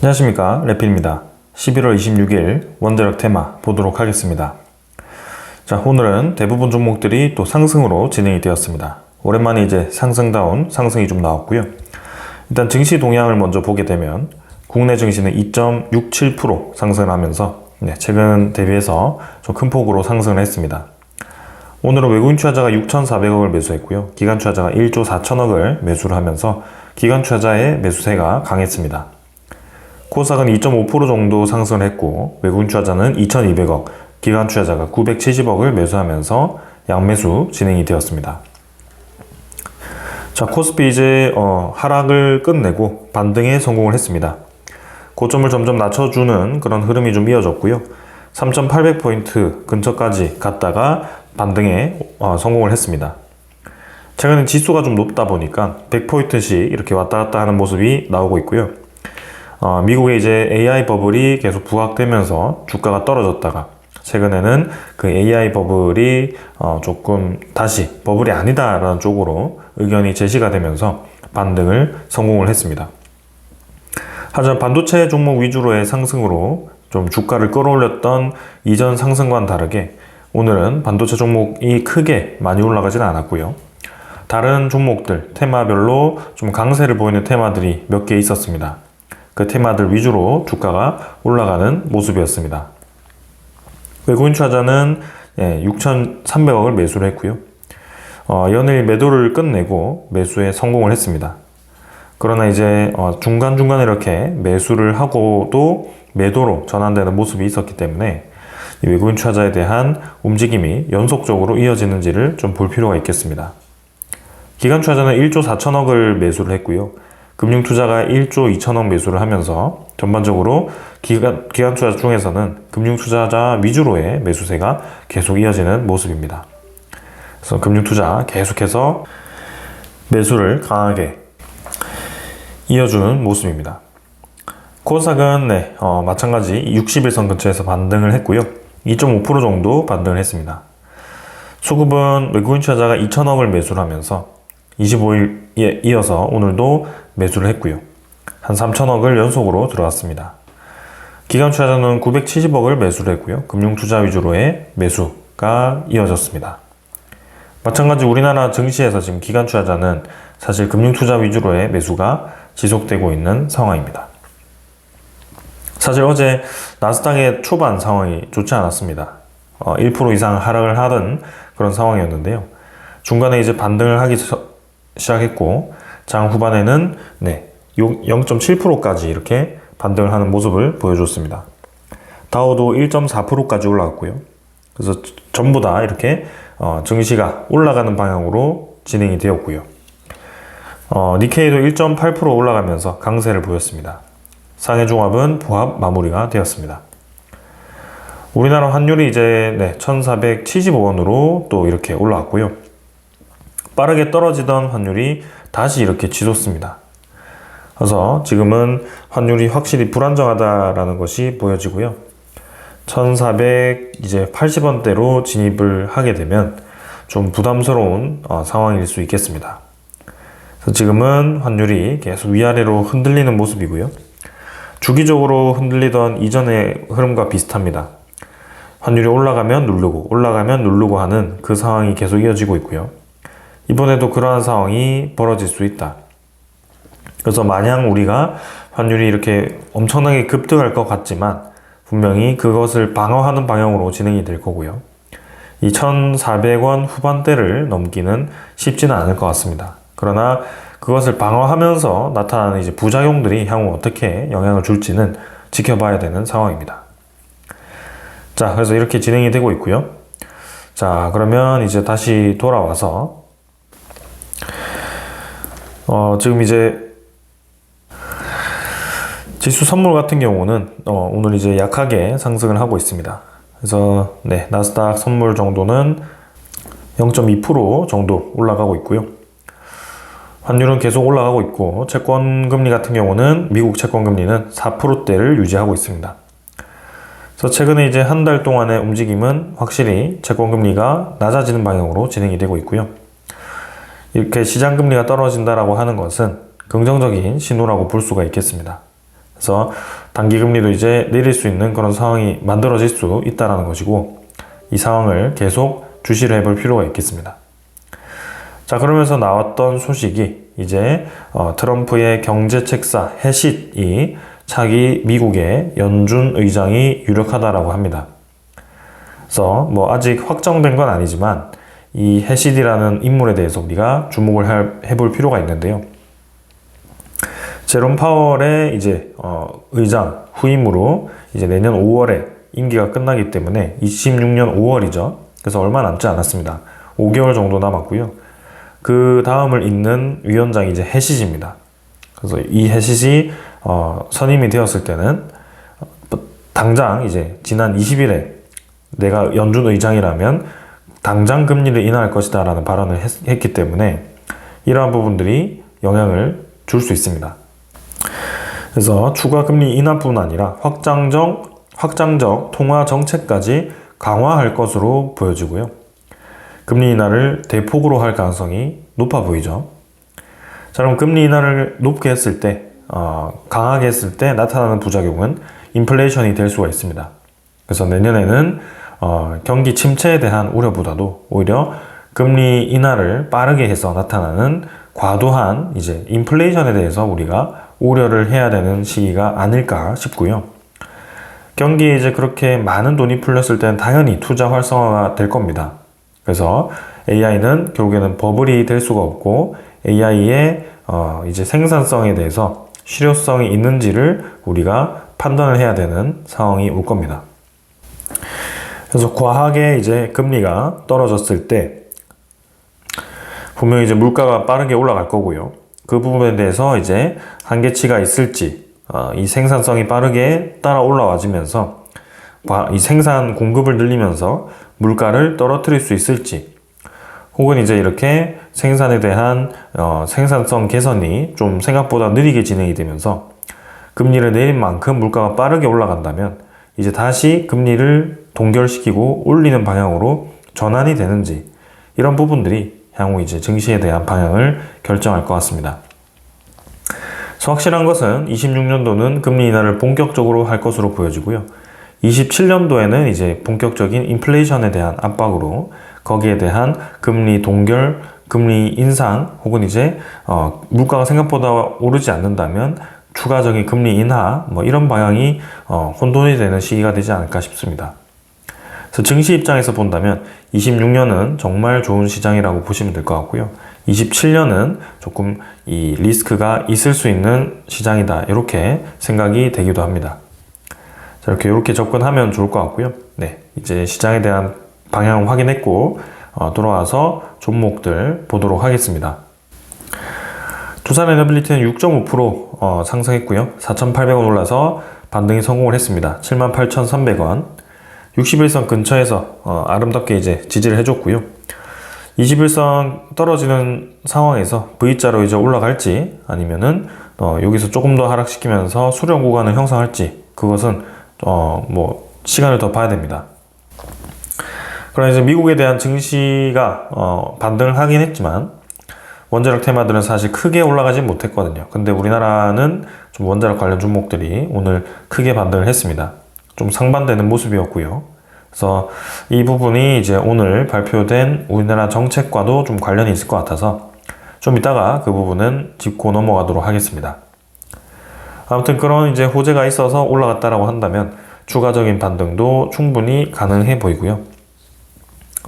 안녕하십니까, 래필입니다. 11월 26일 원자력 테마 보도록 하겠습니다. 자, 오늘은 대부분 종목들이 또 상승으로 진행이 되었습니다. 오랜만에 이제 상승다운 상승이 좀 나왔고요. 일단 증시 동향을 먼저 보게 되면 국내 증시는 2.67% 상승을 하면서 최근 대비해서 좀 큰 폭으로 상승을 했습니다. 오늘은 외국인 투자자가 6,400억을 매수했고요. 기관 투자자가 1조 4천억을 매수를 하면서 기관 투자자의 매수세가 강했습니다. 코스닥은 2.5% 정도 상승을 했고 외국인 투자자는 2,200억, 기관 투자자가 970억을 매수하면서 양매수 진행이 되었습니다. 자, 코스피 이제 하락을 끝내고 반등에 성공을 했습니다. 고점을 점점 낮춰주는 그런 흐름이 좀 이어졌고요. 3,800포인트 근처까지 갔다가 반등에 성공을 했습니다. 최근에 지수가 좀 높다 보니까 100포인트씩 이렇게 왔다 갔다 하는 모습이 나오고 있고요. 미국의 이제 AI 버블이 계속 부각되면서 주가가 떨어졌다가 최근에는 그 AI 버블이 조금 다시 버블이 아니다라는 쪽으로 의견이 제시가 되면서 반등을 성공을 했습니다. 하지만 반도체 종목 위주로의 상승으로 좀 주가를 끌어올렸던 이전 상승과는 다르게 오늘은 반도체 종목이 크게 많이 올라가지는 않았고요. 다른 종목들, 테마별로 좀 강세를 보이는 테마들이 몇 개 있었습니다. 그 테마들 위주로 주가가 올라가는 모습이었습니다. 외국인 투자자는 6,300억을 매수를 했고요. 연일 매도를 끝내고 매수에 성공을 했습니다. 그러나 이제 중간중간에 이렇게 매수를 하고도 매도로 전환되는 모습이 있었기 때문에 외국인 투자자에 대한 움직임이 연속적으로 이어지는지를 좀 볼 필요가 있겠습니다. 기관 투자자는 1조 4천억을 매수를 했고요. 금융투자가 1조 2천억 매수를 하면서 전반적으로 기관 투자 중에서는 금융투자자 위주로의 매수세가 계속 이어지는 모습입니다. 그래서 금융투자 계속해서 매수를 강하게 이어주는 모습입니다. 코스닥은 마찬가지 60일선 근처에서 반등을 했고요. 2.5% 정도 반등을 했습니다. 수급은 외국인 투자자가 2천억을 매수를 하면서 25일에 이어서 오늘도 매수를 했고요. 한 3천억을 연속으로 들어왔습니다. 기관 투자자는 970억을 매수를 했고요. 금융투자 위주로의 매수가 이어졌습니다. 마찬가지 우리나라 증시에서 지금 기관 투자자는 사실 금융투자 위주로의 매수가 지속되고 있는 상황입니다. 사실 어제 나스닥의 초반 상황이 좋지 않았습니다. 1% 이상 하락을 하던 그런 상황이었는데요. 중간에 이제 반등을 하기 시작했고 장 후반에는 0.7%까지 이렇게 반등을 하는 모습을 보여줬습니다. 다우도 1.4%까지 올라갔고요. 그래서 전부 다 이렇게 증시가 올라가는 방향으로 진행이 되었고요. 니케이도 1.8% 올라가면서 강세를 보였습니다. 상해 종합은 보합 마무리가 되었습니다. 우리나라 환율이 이제 1,475원으로 또 이렇게 올라왔고요. 빠르게 떨어지던 환율이 다시 이렇게 치솟습니다. 그래서 지금은 환율이 확실히 불안정하다라는 것이 보여지고요. 1,480원대로 진입을 하게 되면 좀 부담스러운 상황일 수 있겠습니다. 그래서 지금은 환율이 계속 위아래로 흔들리는 모습이고요. 주기적으로 흔들리던 이전의 흐름과 비슷합니다. 환율이 올라가면 누르고 올라가면 누르고 하는 그 상황이 계속 이어지고 있고요. 이번에도 그러한 상황이 벌어질 수 있다. 그래서 마냥 우리가 환율이 이렇게 엄청나게 급등할 것 같지만 분명히 그것을 방어하는 방향으로 진행이 될 거고요. 이 1,400원 후반대를 넘기는 쉽지는 않을 것 같습니다. 그러나 그것을 방어하면서 나타나는 이제 부작용들이 향후 어떻게 영향을 줄지는 지켜봐야 되는 상황입니다. 자, 그래서 이렇게 진행이 되고 있고요. 자, 그러면 이제 다시 돌아와서 지금 이제 지수 선물 같은 경우는 오늘 이제 약하게 상승을 하고 있습니다. 그래서 나스닥 선물 정도는 0.2% 정도 올라가고 있고요. 환율은 계속 올라가고 있고 채권 금리 같은 경우는 미국 채권 금리는 4%대를 유지하고 있습니다. 그래서 최근에 이제 한 달 동안의 움직임은 확실히 채권 금리가 낮아지는 방향으로 진행이 되고 있고요. 이렇게 시장 금리가 떨어진다라고 하는 것은 긍정적인 신호라고 볼 수가 있겠습니다. 그래서 단기 금리도 이제 내릴 수 있는 그런 상황이 만들어질 수 있다라는 것이고, 이 상황을 계속 주시를 해볼 필요가 있겠습니다. 자, 그러면서 나왔던 소식이 이제 트럼프의 경제책사 해싯이 차기 미국의 연준 의장이 유력하다라고 합니다. 그래서 뭐 아직 확정된 건 아니지만 이 해싯이라는 인물에 대해서 우리가 주목을 해볼 필요가 있는데요. 제롬 파월의 이제 의장 후임으로 이제 내년 5월에 임기가 끝나기 때문에 26년 5월이죠. 그래서 얼마 남지 않았습니다. 5개월 정도 남았고요. 그 다음을 잇는 위원장이 이제 해싯입니다. 그래서 이 해싯이 선임이 되었을 때는 당장 이제 지난 20일에 내가 연준 의장이라면 당장 금리를 인하할 것이다 라는 발언을 했기 때문에 이러한 부분들이 영향을 줄 수 있습니다. 그래서 추가 금리 인하뿐 아니라 확장적 통화 정책까지 강화할 것으로 보여지고요. 금리 인하를 대폭으로 할 가능성이 높아 보이죠. 자, 그럼 금리 인하를 높게 했을 때, 강하게 했을 때 나타나는 부작용은 인플레이션이 될 수가 있습니다. 그래서 내년에는 경기 침체에 대한 우려보다도 오히려 금리 인하를 빠르게 해서 나타나는 과도한 이제 인플레이션에 대해서 우리가 우려를 해야 되는 시기가 아닐까 싶고요. 경기에 이제 그렇게 많은 돈이 풀렸을 때는 당연히 투자 활성화가 될 겁니다. 그래서 AI는 결국에는 버블이 될 수가 없고 AI의 이제 생산성에 대해서 실효성이 있는지를 우리가 판단을 해야 되는 상황이 올 겁니다. 그래서 과하게 이제 금리가 떨어졌을 때 분명히 이제 물가가 빠르게 올라갈 거고요. 그 부분에 대해서 이제 한계치가 있을지, 이 생산성이 빠르게 따라 올라와지면서 이 생산 공급을 늘리면서 물가를 떨어뜨릴 수 있을지, 혹은 이제 이렇게 생산에 대한 생산성 개선이 좀 생각보다 느리게 진행이 되면서 금리를 내린 만큼 물가가 빠르게 올라간다면 이제 다시 금리를 동결시키고 올리는 방향으로 전환이 되는지, 이런 부분들이 향후 이제 증시에 대한 방향을 결정할 것 같습니다. 그래서 확실한 것은 26년도는 금리 인하를 본격적으로 할 것으로 보여지고요. 27년도에는 이제 본격적인 인플레이션에 대한 압박으로 거기에 대한 금리 동결, 금리 인상, 혹은 이제 물가가 생각보다 오르지 않는다면 추가적인 금리 인하, 뭐 이런 방향이 혼돈이 되는 시기가 되지 않을까 싶습니다. 그래서 증시 입장에서 본다면 26년은 정말 좋은 시장이라고 보시면 될 것 같고요. 27년은 조금 이 리스크가 있을 수 있는 시장이다, 이렇게 생각이 되기도 합니다. 자, 이렇게 접근하면 좋을 것 같고요. 네, 이제 시장에 대한 방향 확인했고 돌아와서 종목들 보도록 하겠습니다. 두산 에너빌리티는 6.5% 상승했고요. 4,800원 올라서 반등이 성공을 했습니다. 78,300원. 61선 근처에서 아름답게 이제 지지를 해줬고요. 21선 떨어지는 상황에서 V자로 이제 올라갈지, 아니면은 여기서 조금 더 하락시키면서 수렴 구간을 형성할지, 그것은 뭐 시간을 더 봐야 됩니다. 그러나 이제 미국에 대한 증시가 반등을 하긴 했지만 원자력 테마들은 사실 크게 올라가지 못했거든요. 근데 우리나라는 좀 원자력 관련 종목들이 오늘 크게 반등을 했습니다. 좀 상반되는 모습이었고요. 그래서 이 부분이 이제 오늘 발표된 우리나라 정책과도 좀 관련이 있을 것 같아서 좀 이따가 그 부분은 짚고 넘어가도록 하겠습니다. 아무튼 그런 이제 호재가 있어서 올라갔다라고 한다면 추가적인 반등도 충분히 가능해 보이고요.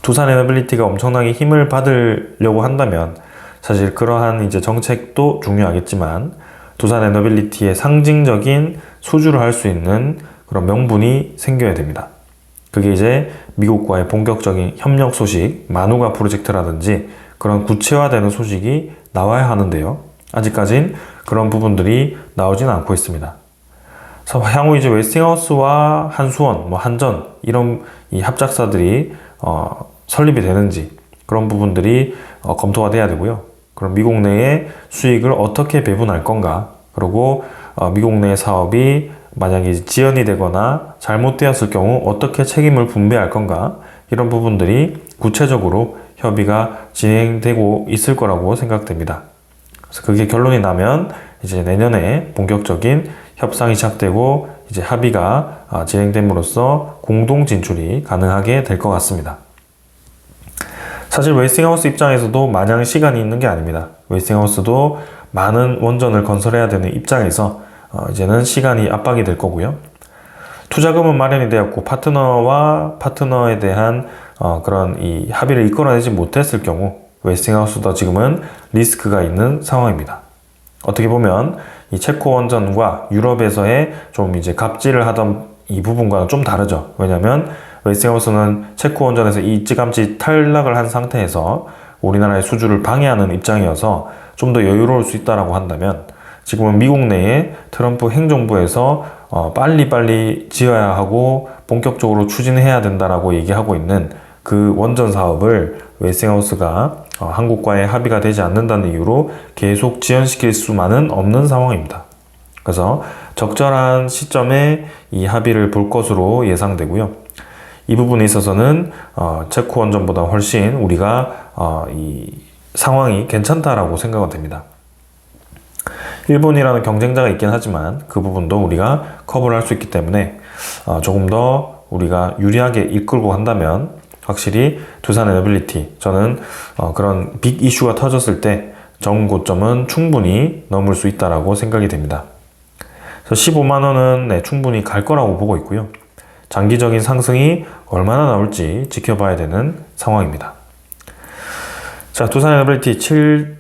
두산 에너빌리티가 엄청나게 힘을 받으려고 한다면 사실 그러한 이제 정책도 중요하겠지만 두산 에너빌리티의 상징적인 수주를 할 수 있는 그런 명분이 생겨야 됩니다. 그게 이제 미국과의 본격적인 협력 소식, 마누가 프로젝트라든지 그런 구체화되는 소식이 나와야 하는데요. 아직까진 그런 부분들이 나오지는 않고 있습니다. 그래서 향후 이제 웨스팅하우스와 한수원, 뭐 한전 이런 이 합작사들이 설립이 되는지 그런 부분들이 검토가 돼야 되고요. 그럼 미국 내의 수익을 어떻게 배분할 건가? 그리고 미국 내 사업이 만약에 지연이 되거나 잘못되었을 경우 어떻게 책임을 분배할 건가? 이런 부분들이 구체적으로 협의가 진행되고 있을 거라고 생각됩니다. 그래서 그게 결론이 나면 이제 내년에 본격적인 협상이 시작되고 이제 합의가 진행됨으로써 공동 진출이 가능하게 될 것 같습니다. 사실 웨스팅하우스 입장에서도 마냥 시간이 있는 게 아닙니다. 웨스팅하우스도 많은 원전을 건설해야 되는 입장에서 이제는 시간이 압박이 될 거고요. 투자금은 마련이 되었고 파트너와 파트너에 대한 그런 이 합의를 이끌어내지 못했을 경우 웨스팅하우스도 지금은 리스크가 있는 상황입니다. 어떻게 보면 이 체코 원전과 유럽에서의 좀 이제 갑질을 하던 이 부분과는 좀 다르죠. 왜냐하면 웨스팅하우스는 체코 원전에서 일찌감치 탈락을 한 상태에서 우리나라의 수주를 방해하는 입장이어서 좀 더 여유로울 수 있다라고 한다면 지금은 미국 내에 트럼프 행정부에서 빨리빨리 지어야 하고 본격적으로 추진해야 된다라고 얘기하고 있는 그 원전 사업을 웨스팅하우스가 한국과의 합의가 되지 않는다는 이유로 계속 지연시킬 수만은 없는 상황입니다. 그래서 적절한 시점에 이 합의를 볼 것으로 예상되고요. 이 부분에 있어서는 체코 원전보다 훨씬 우리가 이 상황이 괜찮다라고 생각은 됩니다. 일본이라는 경쟁자가 있긴 하지만 그 부분도 우리가 커버를 할 수 있기 때문에 조금 더 우리가 유리하게 이끌고 간다면 확실히 두산 에너빌리티 저는 그런 빅 이슈가 터졌을 때 정고점은 충분히 넘을 수 있다라고 생각이 됩니다. 그래서 15만 원은 충분히 갈 거라고 보고 있고요. 장기적인 상승이 얼마나 나올지 지켜봐야 되는 상황입니다. 자, 두산 에너빌리티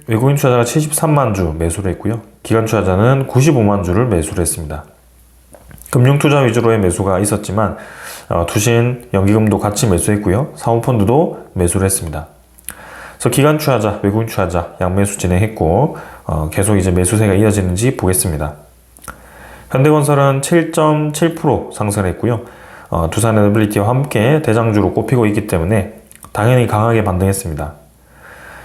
외국인 투자자가 73만 주 매수를 했고요. 기관 투자자는 95만 주를 매수를 했습니다. 금융 투자 위주로의 매수가 있었지만 투신, 연기금도 같이 매수했고요. 사모펀드도 매수를 했습니다. 그래서 기관 투자자, 외국인 투자자 양매수 진행했고 계속 이제 매수세가 이어지는지 보겠습니다. 현대건설은 7.7% 상승을 했고요. 두산 에너빌리티와 함께 대장주로 꼽히고 있기 때문에 당연히 강하게 반등했습니다.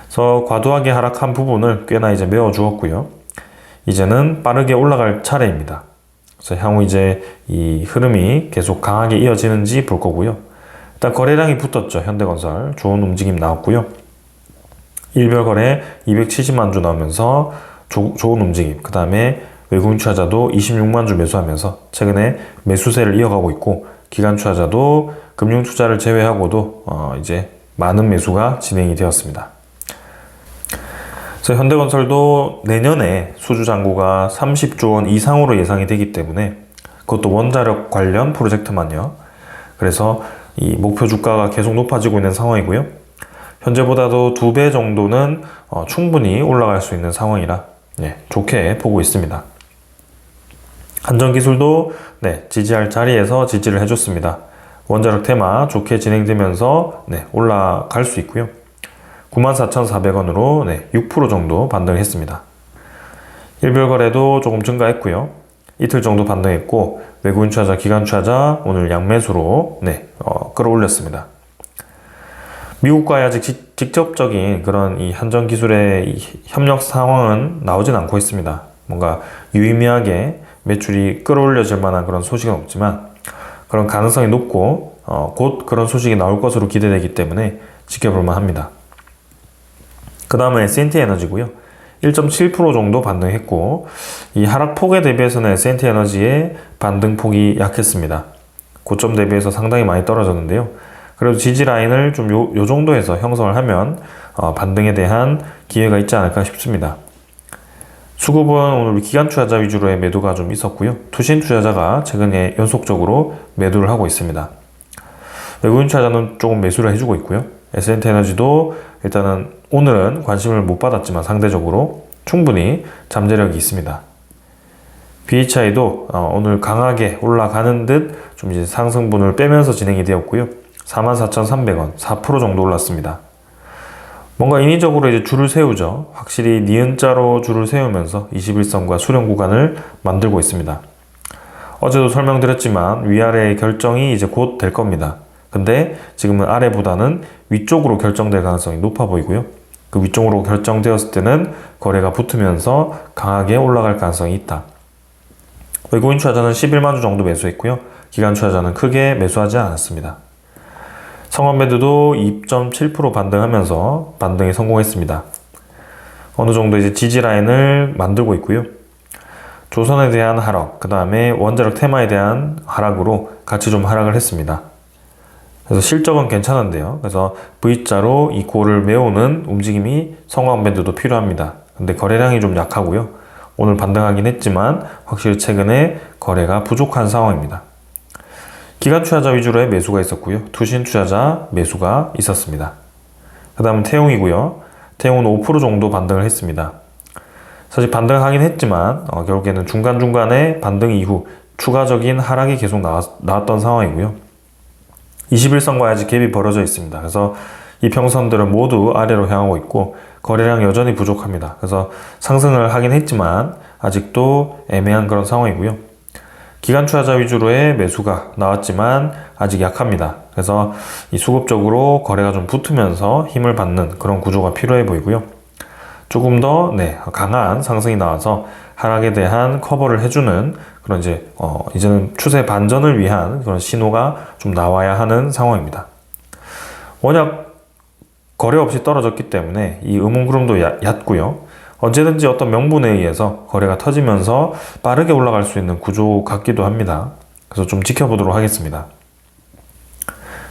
그래서 과도하게 하락한 부분을 꽤나 이제 메워주었고요. 이제는 빠르게 올라갈 차례입니다. 그래서 향후 이제 이 흐름이 계속 강하게 이어지는지 볼 거고요. 일단 거래량이 붙었죠. 현대건설 좋은 움직임 나왔고요. 일별 거래 270만 주 나오면서 좋은 움직임. 그 다음에 외국인 투자자도 26만 주 매수하면서 최근에 매수세를 이어가고 있고 기관 투자자도 금융 투자를 제외하고도 이제 많은 매수가 진행이 되었습니다. 그래서 현대건설도 내년에 수주 잔고가 30조 원 이상으로 예상이 되기 때문에 그것도 원자력 관련 프로젝트만요. 그래서 이 목표 주가가 계속 높아지고 있는 상황이고요. 현재보다도 2배 정도는 충분히 올라갈 수 있는 상황이라 좋게 보고 있습니다. 한전기술도 지지할 자리에서 지지를 해줬습니다. 원자력 테마 좋게 진행되면서 올라갈 수 있고요. 94,400원으로 6% 정도 반등을 했습니다. 일별 거래도 조금 증가했고요. 이틀 정도 반등했고 외국인 투자자, 기관 투자자 오늘 양매수로 끌어올렸습니다. 미국과의 아직 직접적인 그런 이 한전기술의 협력 상황은 나오진 않고 있습니다. 뭔가 유의미하게 매출이 끌어올려질 만한 그런 소식은 없지만 그런 가능성이 높고 곧 그런 소식이 나올 것으로 기대되기 때문에 지켜볼만 합니다. 그 다음은 S&T 에너지고요. 1.7% 정도 반등했고 이 하락폭에 대비해서는 S&T 에너지의 반등폭이 약했습니다. 고점 대비해서 상당히 많이 떨어졌는데요. 그래도 지지 라인을 좀 요 정도에서 형성을 하면 반등에 대한 기회가 있지 않을까 싶습니다. 수급은 오늘 기관 투자자 위주로의 매도가 좀 있었고요. 투신 투자자가 최근에 연속적으로 매도를 하고 있습니다. 외국인 투자자는 조금 매수를 해주고 있고요. S&T 에너지도 일단은 오늘은 관심을 못 받았지만 상대적으로 충분히 잠재력이 있습니다. BHI도 오늘 강하게 올라가는 듯 좀 이제 상승분을 빼면서 진행이 되었고요. 44,300원, 4% 정도 올랐습니다. 뭔가 인위적으로 이제 줄을 세우죠. 확실히 니은자로 줄을 세우면서 21선과 수렴 구간을 만들고 있습니다. 어제도 설명드렸지만 위아래의 결정이 이제 곧 될 겁니다. 근데 지금은 아래보다는 위쪽으로 결정될 가능성이 높아 보이고요. 그 위쪽으로 결정되었을 때는 거래가 붙으면서 강하게 올라갈 가능성이 있다. 외국인 투자자는 11만 주 정도 매수했고요. 기관 투자자는 크게 매수하지 않았습니다. 성원매도도 2.7% 반등하면서 반등에 성공했습니다. 어느 정도 이제 지지 라인을 만들고 있고요. 조선에 대한 하락, 그 다음에 원자력 테마에 대한 하락으로 같이 좀 하락을 했습니다. 그래서 실적은 괜찮은데요. 그래서 V자로 이 고를 메우는 움직임이 성공 밴드도 필요합니다. 근데 거래량이 좀 약하고요. 오늘 반등하긴 했지만 확실히 최근에 거래가 부족한 상황입니다. 기관 투자자 위주로의 매수가 있었고요. 투신 투자자 매수가 있었습니다. 그 다음은 태용이고요. 태용은 5% 정도 반등을 했습니다. 사실 반등하긴 했지만 결국에는 중간중간에 반등 이후 추가적인 하락이 계속 나왔던 상황이고요. 21선과 아직 갭이 벌어져 있습니다. 그래서 이 평선들은 모두 아래로 향하고 있고 거래량 여전히 부족합니다. 그래서 상승을 하긴 했지만 아직도 애매한 그런 상황이고요. 기관 투자자 위주로의 매수가 나왔지만 아직 약합니다. 그래서 이 수급적으로 거래가 좀 붙으면서 힘을 받는 그런 구조가 필요해 보이고요. 조금 더 강한 상승이 나와서 하락에 대한 커버를 해주는 그런 이제는 추세 반전을 위한 그런 신호가 좀 나와야 하는 상황입니다. 워낙 거래 없이 떨어졌기 때문에 이 음운구름도 얕고요. 언제든지 어떤 명분에 의해서 거래가 터지면서 빠르게 올라갈 수 있는 구조 같기도 합니다. 그래서 좀 지켜보도록 하겠습니다.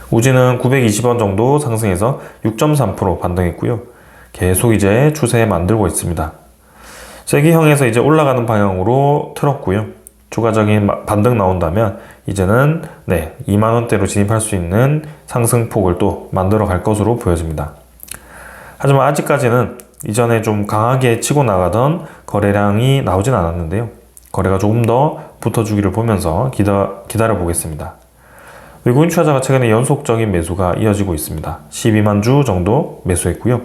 우지는 920원 정도 상승해서 6.3% 반등했고요. 계속 이제 추세 만들고 있습니다. 세기형에서 이제 올라가는 방향으로 틀었고요. 추가적인 반등 나온다면 이제는 2만원대로 진입할 수 있는 상승폭을 또 만들어 갈 것으로 보여집니다. 하지만 아직까지는 이전에 좀 강하게 치고 나가던 거래량이 나오진 않았는데요. 거래가 조금 더 붙어주기를 보면서 기다려 보겠습니다. 외국인 투자자가 최근에 연속적인 매수가 이어지고 있습니다. 12만 주 정도 매수했고요.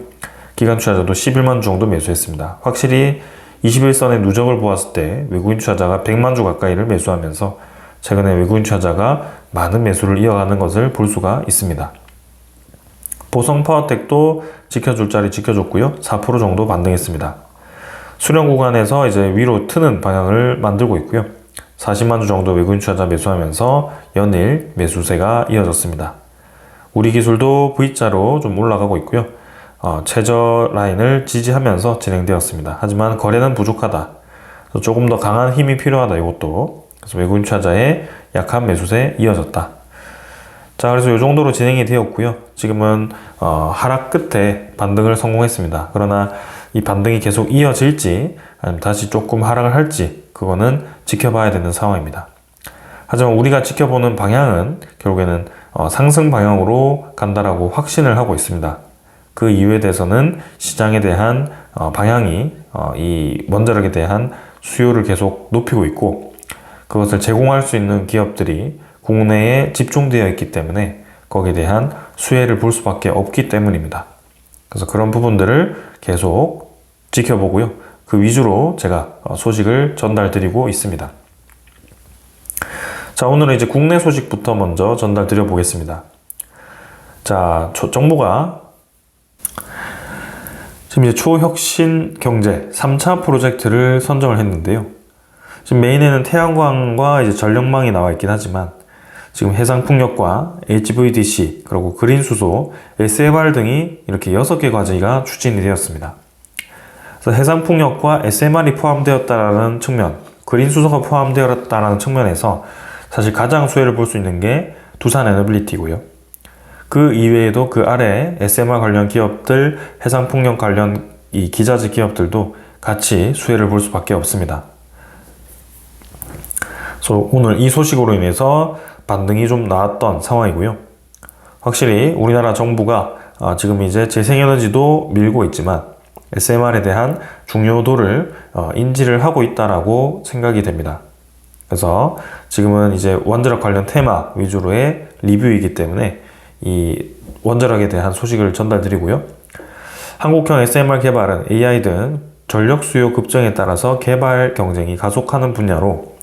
기관 투자자도 11만 주 정도 매수했습니다. 확실히 21선의 누적을 보았을 때 외국인 투자자가 100만 주 가까이를 매수하면서 최근에 외국인 투자자가 많은 매수를 이어가는 것을 볼 수가 있습니다. 보성 파워텍도 지켜줄 자리 지켜줬고요. 4% 정도 반등했습니다. 수렴 구간에서 이제 위로 트는 방향을 만들고 있고요. 40만 주 정도 외국인 투자자 매수하면서 연일 매수세가 이어졌습니다. 우리 기술도 V자로 좀 올라가고 있고요. 최저 라인을 지지하면서 진행되었습니다. 하지만 거래는 부족하다. 조금 더 강한 힘이 필요하다. 이것도. 그래서 외국인 투자자의 약한 매수세 이어졌다. 자, 그래서 이 정도로 진행이 되었고요. 지금은 하락 끝에 반등을 성공했습니다. 그러나 이 반등이 계속 이어질지 아니면 다시 조금 하락을 할지 그거는 지켜봐야 되는 상황입니다. 하지만 우리가 지켜보는 방향은 결국에는 상승 방향으로 간다라고 확신을 하고 있습니다. 그 이유에 대해서는 시장에 대한 방향이 이 원자력에 대한 수요를 계속 높이고 있고 그것을 제공할 수 있는 기업들이 국내에 집중되어 있기 때문에 거기에 대한 수혜를 볼 수밖에 없기 때문입니다. 그래서 그런 부분들을 계속 지켜보고요. 그 위주로 제가 소식을 전달 드리고 있습니다. 자, 오늘은 이제 국내 소식부터 먼저 전달 드려 보겠습니다. 자, 정부가 지금 이제 초혁신 경제 3차 프로젝트를 선정을 했는데요. 지금 메인에는 태양광과 이제 전력망이 나와 있긴 하지만 지금 해상풍력과 HVDC 그리고 그린수소, SMR 등이 이렇게 6개 과제가 추진이 되었습니다. 그래서 해상풍력과 SMR이 포함되었다는 측면, 그린수소가 포함되었다는 측면에서 사실 가장 수혜를 볼 수 있는 게 두산에너빌리티고요. 그 이외에도 그 아래 SMR 관련 기업들, 해상풍력 관련 이 기자재 기업들도 같이 수혜를 볼 수밖에 없습니다. 그래서 오늘 이 소식으로 인해서 반등이 좀 나왔던 상황이고요. 확실히 우리나라 정부가 지금 이제 재생에너지도 밀고 있지만 SMR에 대한 중요도를 인지를 하고 있다라고 생각이 됩니다. 그래서 지금은 이제 원자력 관련 테마 위주로의 리뷰이기 때문에 이 원자력에 대한 소식을 전달드리고요. 한국형 SMR 개발은 AI 등 전력 수요 급증에 따라서 개발 경쟁이 가속하는 분야로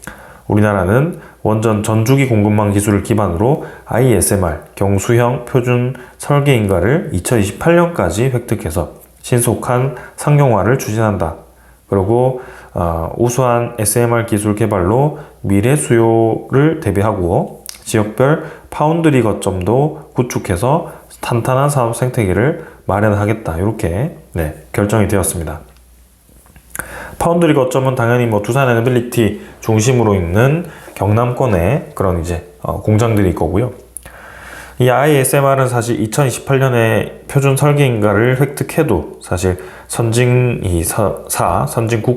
우리나라는 원전 전주기 공급망 기술을 기반으로 ISMR 경수형 표준 설계 인가를 2028년까지 획득해서 신속한 상용화를 추진한다. 그리고 우수한 SMR 기술 개발로 미래 수요를 대비하고 지역별 파운드리 거점도 구축해서 탄탄한 사업 생태계를 마련하겠다. 이렇게 결정이 되었습니다. 파운드리 거점은 당연히 뭐 두산 에너빌리티 중심으로 있는 경남권의 그런 이제 공장들일 거고요. 이 ISMR은 사실 2028년에 표준 설계인가를 획득해도 사실 선진국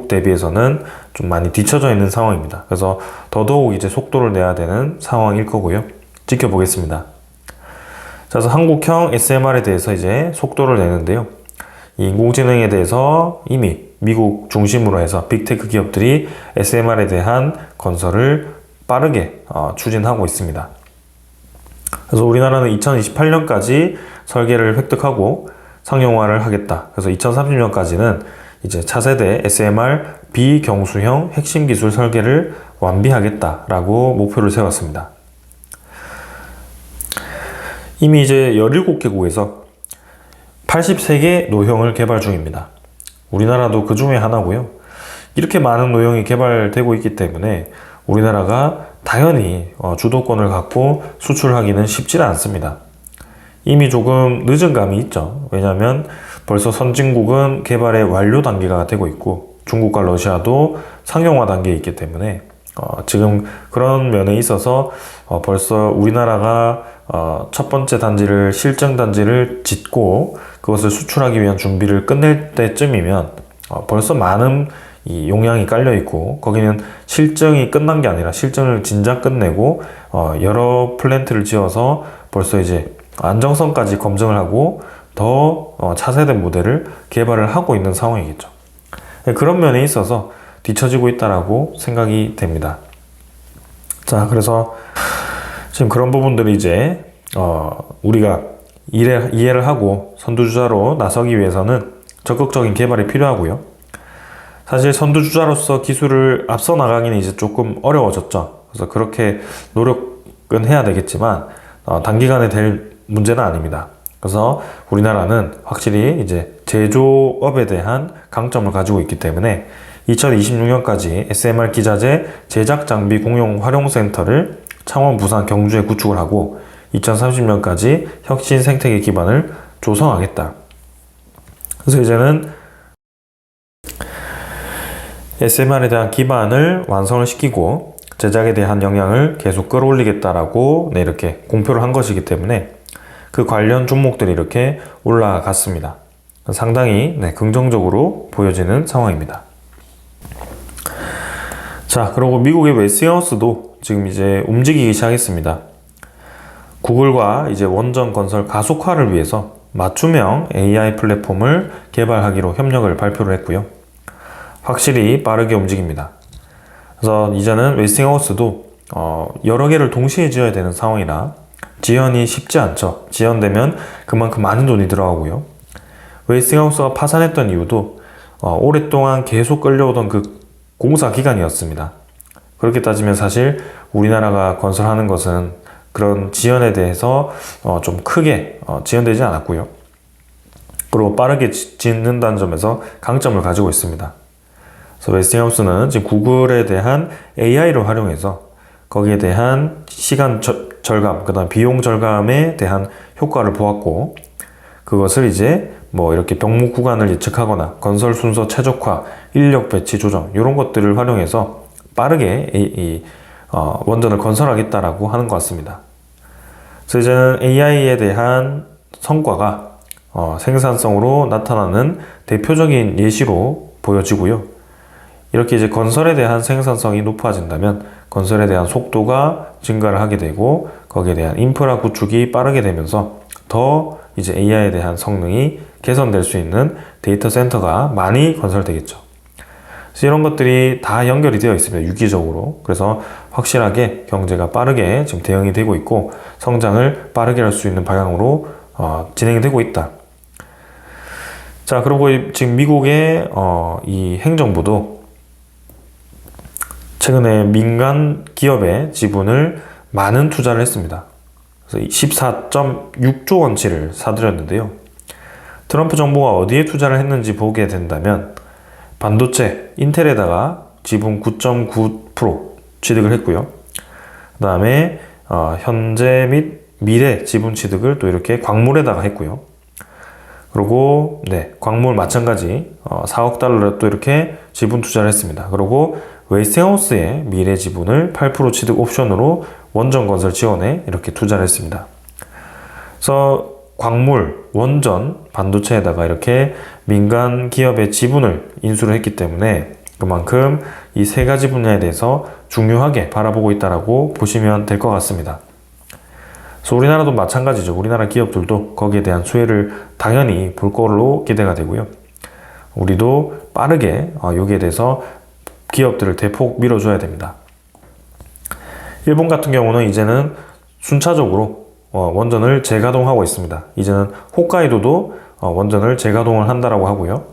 대비해서는 좀 많이 뒤처져 있는 상황입니다. 그래서 더더욱 이제 속도를 내야 되는 상황일 거고요. 지켜보겠습니다. 자, 그래서 한국형 SMR에 대해서 이제 속도를 내는데요. 이 인공지능에 대해서 이미 미국 중심으로 해서 빅테크 기업들이 SMR에 대한 건설을 빠르게 추진하고 있습니다. 그래서 우리나라는 2028년까지 설계를 획득하고 상용화를 하겠다. 그래서 2030년까지는 이제 차세대 SMR 비경수형 핵심 기술 설계를 완비하겠다라고 목표를 세웠습니다. 이미 이제 17개국에서 83개 노형을 개발 중입니다. 우리나라도 그 중에 하나고요. 이렇게 많은 노형이 개발되고 있기 때문에 우리나라가 당연히 주도권을 갖고 수출하기는 쉽지 않습니다. 이미 조금 늦은 감이 있죠. 왜냐하면 벌써 선진국은 개발의 완료 단계가 되고 있고 중국과 러시아도 상용화 단계에 있기 때문에 지금 그런 면에 있어서 벌써 우리나라가 첫 번째 단지를 실증 단지를 짓고 그것을 수출하기 위한 준비를 끝낼 때쯤이면 벌써 많은 이 용량이 깔려 있고 거기는 실증이 끝난 게 아니라 실증을 진작 끝내고 여러 플랜트를 지어서 벌써 이제 안정성까지 검증을 하고 더 차세대 모델을 개발을 하고 있는 상황이겠죠. 그런 면에 있어서 뒤처지고 있다라고 생각이 됩니다. 자, 그래서 지금 그런 부분들이 이제 우리가 이해를 하고 선두주자로 나서기 위해서는 적극적인 개발이 필요하고요. 사실 선두주자로서 기술을 앞서 나가기는 이제 조금 어려워졌죠. 그래서 그렇게 노력은 해야 되겠지만 단기간에 될 문제는 아닙니다. 그래서 우리나라는 확실히 이제 제조업에 대한 강점을 가지고 있기 때문에 2026년까지 SMR 기자재 제작 장비 공용 활용센터를 창원, 부산, 경주에 구축을 하고 2030년까지 혁신 생태계 기반을 조성하겠다. 그래서 이제는 SMR에 대한 기반을 완성을 시키고 제작에 대한 역량을 계속 끌어올리겠다라고 이렇게 공표를 한 것이기 때문에 그 관련 종목들이 이렇게 올라갔습니다. 상당히 긍정적으로 보여지는 상황입니다. 자, 그리고 미국의 웨스팅하우스도 지금 이제 움직이기 시작했습니다. 구글과 이제 원전 건설 가속화를 위해서 맞춤형 AI 플랫폼을 개발하기로 협력을 발표를 했고요. 확실히 빠르게 움직입니다. 그래서 이제는 웨스팅하우스도 여러 개를 동시에 지어야 되는 상황이라 지연이 쉽지 않죠. 지연되면 그만큼 많은 돈이 들어가고요. 웨스팅하우스가 파산했던 이유도 오랫동안 계속 끌려오던 그 공사 기간이었습니다. 그렇게 따지면 사실 우리나라가 건설하는 것은 그런 지연에 대해서 좀 크게 지연되지 않았고요. 그리고 빠르게 짓는다는 점에서 강점을 가지고 있습니다. 그래서 웨스팅하우스는 지금 구글에 대한 AI를 활용해서 거기에 대한 시간 절감, 그 다음 비용 절감에 대한 효과를 보았고 그것을 이제 뭐 이렇게 병목 구간을 예측하거나 건설 순서 최적화, 인력 배치 조정 이런 것들을 활용해서 빠르게 원전을 건설하겠다라고 하는 것 같습니다. 그래서 이제는 AI에 대한 성과가 생산성으로 나타나는 대표적인 예시로 보여지고요. 이렇게 이제 건설에 대한 생산성이 높아진다면 건설에 대한 속도가 증가를 하게 되고 거기에 대한 인프라 구축이 빠르게 되면서 더 이제 AI에 대한 성능이 개선될 수 있는 데이터 센터가 많이 건설되겠죠. 그래서 이런 것들이 다 연결이 되어 있습니다. 유기적으로. 그래서 확실하게 경제가 빠르게 지금 대응이 되고 있고 성장을 빠르게 할 수 있는 방향으로 진행이 되고 있다. 자, 그리고 지금 미국의 이 행정부도 최근에 민간 기업의 지분을 많은 투자를 했습니다. 그래서 14.6조 원치를 사들였는데요. 트럼프 정부가 어디에 투자를 했는지 보게 된다면 반도체, 인텔에다가 지분 9.9% 취득을 했고요. 그 다음에 현재 및 미래 지분 취득을 또 이렇게 광물에다가 했고요. 그리고 광물 마찬가지 4억 달러를 또 이렇게 지분 투자를 했습니다. 그리고 웨이스팅하우스의 미래 지분을 8% 취득 옵션으로 원전 건설 지원에 이렇게 투자를 했습니다. 그래서 광물, 원전, 반도체에다가 이렇게 민간 기업의 지분을 인수를 했기 때문에 그만큼 이 세 가지 분야에 대해서 중요하게 바라보고 있다라고 보시면 될 것 같습니다. 그래서 우리나라도 마찬가지죠. 우리나라 기업들도 거기에 대한 수혜를 당연히 볼 걸로 기대가 되고요. 우리도 빠르게 여기에 대해서 기업들을 대폭 밀어줘야 됩니다. 일본 같은 경우는 이제는 순차적으로 원전을 재가동하고 있습니다. 이제는 홋카이도도 원전을 재가동을 한다라고 하고요.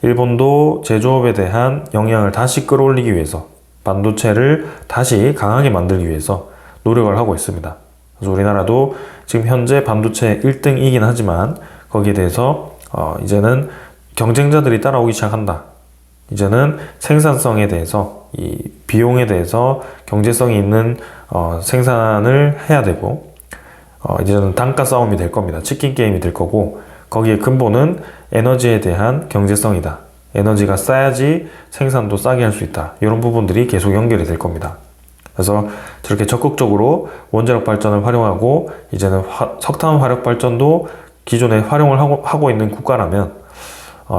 일본도 제조업에 대한 역량을 다시 끌어올리기 위해서 반도체를 다시 강하게 만들기 위해서 노력을 하고 있습니다. 그래서 우리나라도 지금 현재 반도체 1등이긴 하지만 거기에 대해서 이제는 경쟁자들이 따라오기 시작한다. 이제는 생산성에 대해서 이 비용에 대해서 경제성이 있는 생산을 해야 되고 이제는 단가 싸움이 될 겁니다. 치킨 게임이 될 거고 거기에 근본은 에너지에 대한 경제성이다. 에너지가 싸야지 생산도 싸게 할 수 있다. 이런 부분들이 계속 연결이 될 겁니다. 그래서 저렇게 적극적으로 원자력 발전을 활용하고 이제는 석탄 화력 발전도 기존에 활용을 하고 있는 국가라면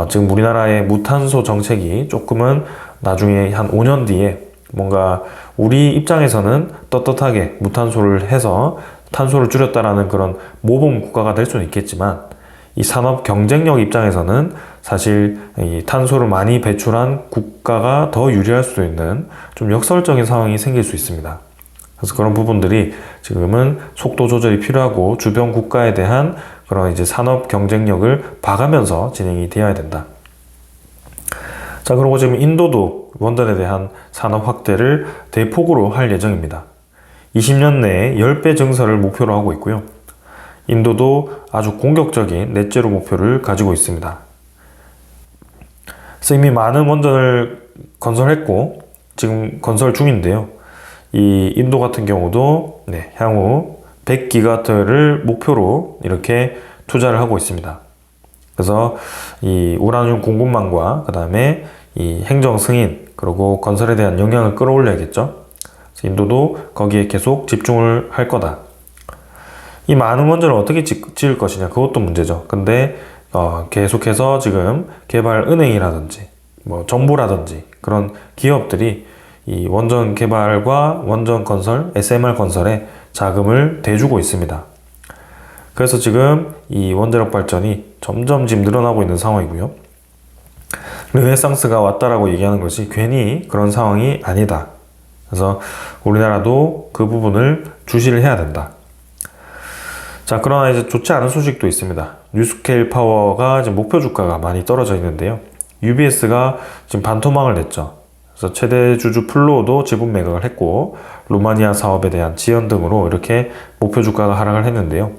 지금 우리나라의 무탄소 정책이 조금은 나중에 한 5년 뒤에 뭔가 우리 입장에서는 떳떳하게 무탄소를 해서 탄소를 줄였다라는 그런 모범 국가가 될 수는 있겠지만 이 산업 경쟁력 입장에서는 사실 이 탄소를 많이 배출한 국가가 더 유리할 수도 있는 좀 역설적인 상황이 생길 수 있습니다. 그래서 그런 부분들이 지금은 속도 조절이 필요하고 주변 국가에 대한 그런 이제 산업 경쟁력을 봐가면서 진행이 되어야 된다. 자, 그리고 지금 인도도 원전에 대한 산업 확대를 대폭으로 할 예정입니다. 20년 내에 10배 증설을 목표로 하고 있고요. 인도도 아주 공격적인 넷제로 목표를 가지고 있습니다. 그래서 이미 많은 원전을 건설했고 지금 건설 중인데요. 이 인도 같은 경우도 향후 100기가와트를 목표로 이렇게 투자를 하고 있습니다. 그래서 이 우라늄 공급망과 그 다음에 이 행정 승인 그리고 건설에 대한 영향을 끌어올려야겠죠. 그래서 인도도 거기에 계속 집중을 할 거다. 이 많은 원전을 어떻게 지을 것이냐 그것도 문제죠. 근데 계속해서 지금 개발 은행이라든지 뭐 정부라든지 그런 기업들이 이 원전 개발과 원전 건설, SMR 건설에 자금을 대주고 있습니다. 그래서 지금 이 원자력 발전이 점점 지금 늘어나고 있는 상황이고요. 르네상스가 왔다라고 얘기하는 것이 괜히 그런 상황이 아니다. 그래서 우리나라도 그 부분을 주시를 해야 된다. 자, 그러나 이제 좋지 않은 소식도 있습니다. 뉴스케일 파워가 지금 목표 주가가 많이 떨어져 있는데요. UBS가 지금 반토막을 냈죠. 그래서 최대 주주 플로어도 지분 매각을 했고 루마니아 사업에 대한 지연 등으로 이렇게 목표 주가가 하락을 했는데요.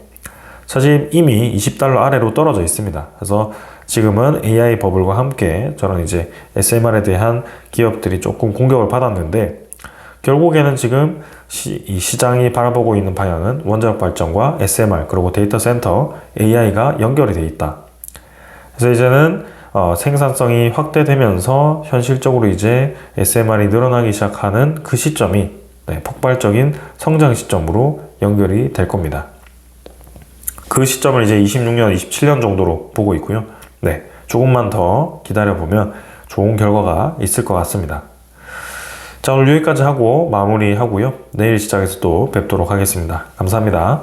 사실 이미 20달러 아래로 떨어져 있습니다. 그래서 지금은 AI 버블과 함께 저런 이제 SMR에 대한 기업들이 조금 공격을 받았는데 결국에는 지금 이 시장이 바라보고 있는 방향은 원자력 발전과 SMR 그리고 데이터 센터 AI가 연결이 되어 있다. 그래서 이제는 생산성이 확대되면서 현실적으로 이제 SMR이 늘어나기 시작하는 그 시점이 폭발적인 성장 시점으로 연결이 될 겁니다. 그 시점을 이제 26년, 27년 정도로 보고 있고요. 조금만 더 기다려보면 좋은 결과가 있을 것 같습니다. 자, 오늘 여기까지 하고 마무리하고요. 내일 시작해서 또 뵙도록 하겠습니다. 감사합니다.